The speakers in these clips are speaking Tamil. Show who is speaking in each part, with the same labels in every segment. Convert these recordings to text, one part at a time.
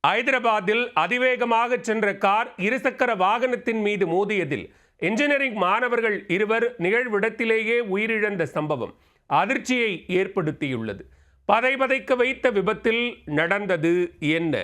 Speaker 1: ஐதராபாத்தில் அதிவேகமாக சென்ற கார் இருசக்கர வாகனத்தின் மீது மோதியதில் இன்ஜினியரிங் மாணவர்கள் இருவர் நிகழ்விடத்திலேயே உயிரிழந்த சம்பவம் அதிர்ச்சியை ஏற்படுத்தியுள்ளது. பதைபதைக்க வைத்த விபத்தில் நடந்தது என்ன?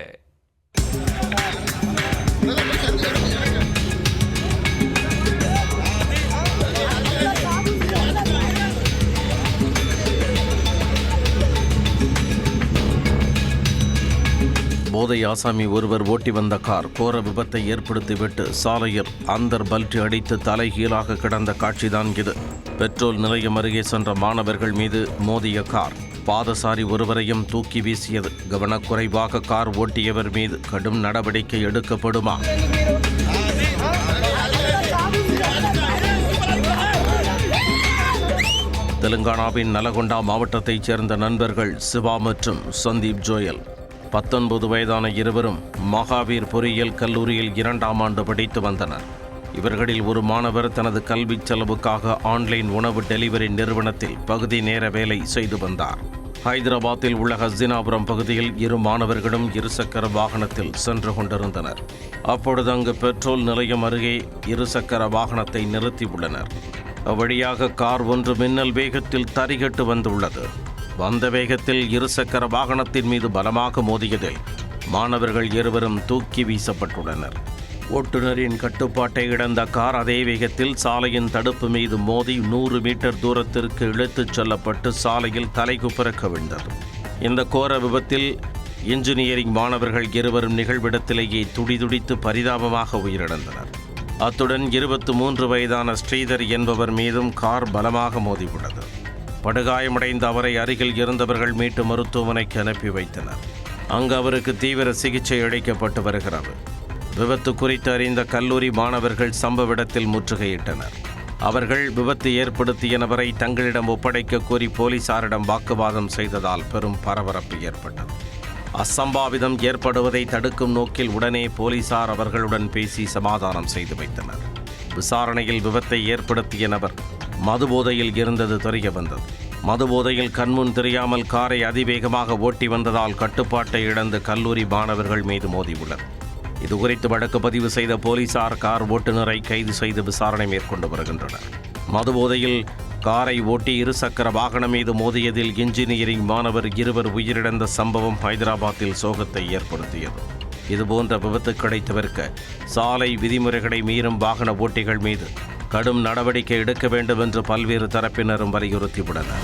Speaker 2: போதை ஆசாமி ஒருவர் ஓட்டி வந்த கார் கோர விபத்தை ஏற்படுத்திவிட்டு சாலையில் அந்தர் பல்டி அடித்து தலைகீழாக கிடந்த காட்சிதான் இது. பெட்ரோல் நிலையம் அருகே சென்ற மாணவர்கள் மீது மோதிய கார் பாதசாரி ஒருவரையும் தூக்கி வீசியது. கவனக்குறைவாக கார் ஓட்டியவர் மீது கடும் நடவடிக்கை எடுக்கப்படுமா? தெலுங்கானாவின் நலகொண்டா மாவட்டத்தைச் சேர்ந்த நண்பர்கள் சிவா மற்றும் சந்தீப் ஜோயல் 19 வயதான இருவரும் மகாவீர் பொறியியல் கல்லூரியில் 2ஆம் ஆண்டு படித்து வந்தனர். இவர்களில் ஒரு மாணவர் தனது கல்வி செலவுக்காக ஆன்லைன் உணவு டெலிவரி நிறுவனத்தில் பகுதி நேர வேலை செய்து வந்தார். ஹைதராபாத்தில் உள்ள ஹஸ்தினாபுரம் பகுதியில் இரு மாணவர்களும் இருசக்கர வாகனத்தில் சென்று கொண்டிருந்தனர். அப்பொழுது அங்கு பெட்ரோல் நிலையம் அருகே இருசக்கர வாகனத்தை நிறுத்தியுள்ளனர். அவ்வழியாக கார் ஒன்று மின்னல் வேகத்தில் தறிகட்டு வந்துள்ளது. வந்த வேகத்தில் இருசக்கர வாகனத்தின் மீது பலமாக மோதியதில் மாணவர்கள் இருவரும் தூக்கி வீசப்பட்டுள்ளனர். ஓட்டுநரின் கட்டுப்பாட்டை இழந்த கார் அதே வேகத்தில் சாலையின் தடுப்பு மீது மோதி 100 மீட்டர் தூரத்திற்கு இழுத்துச் செல்லப்பட்டு சாலையில் தலைகுப்புற கவிழ்ந்தது. இந்த கோர விபத்தில் இன்ஜினியரிங் மாணவர்கள் இருவரும் நிகழ்விடத்திலேயே துடிதுடித்து பரிதாபமாக உயிரிழந்தனர். அத்துடன் 23 வயதான ஸ்ரீதர் என்பவர் மீதும் கார் பலமாக மோதியுள்ளது. படுகாயமடைந்த அவரை அருகில் இருந்தவர்கள் மீட்டு மருத்துவமனைக்கு அனுப்பி வைத்தனர். அங்கு அவருக்கு தீவிர சிகிச்சை அளிக்கப்பட்டு வருகிறது. விபத்து குறித்து அறிந்த கல்லூரி மாணவர்கள் சம்பவ இடத்தில் முற்றுகையிட்டனர். அவர்கள் விபத்து ஏற்படுத்திய நபரை தங்களிடம் ஒப்படைக்க கோரி போலீசாரிடம் வாக்குவாதம் செய்ததால் பெரும் பரபரப்பு ஏற்பட்டது. அசம்பாவிதம் ஏற்படுவதை தடுக்கும் நோக்கில் உடனே போலீசார் அவர்களுடன் பேசி சமாதானம் செய்து வைத்தனர். விசாரணையில் விபத்தை ஏற்படுத்திய நபர் மதுபோதையில் இருந்தது தெரிய வந்தது. மதுபோதையில் கண்முன் தெரியாமல் காரை அதிவேகமாக ஓட்டி வந்ததால் கட்டுப்பாட்டை இழந்து கல்லூரி மாணவர்கள் மீது மோதியுள்ளது. இதுகுறித்து வழக்கு பதிவு செய்த போலீசார் கார் ஓட்டுநரை கைது செய்து விசாரணை மேற்கொண்டு வருகின்றனர். மதுபோதையில் காரை ஓட்டி இருசக்கர வாகனம் மீது மோதியதில் இன்ஜினியரிங் மாணவர் இருவர் உயிரிழந்த சம்பவம் ஹைதராபாத்தில் சோகத்தை ஏற்படுத்தியது. இதுபோன்ற விபத்துக்களை தவிர்க்க சாலை விதிமுறைகளை மீறும் வாகன ஓட்டிகள் மீது கடும் நடவடிக்கை எடுக்க வேண்டும் என்று பல்வேறு தரப்பினரும் வலியுறுத்தியுள்ளனர்.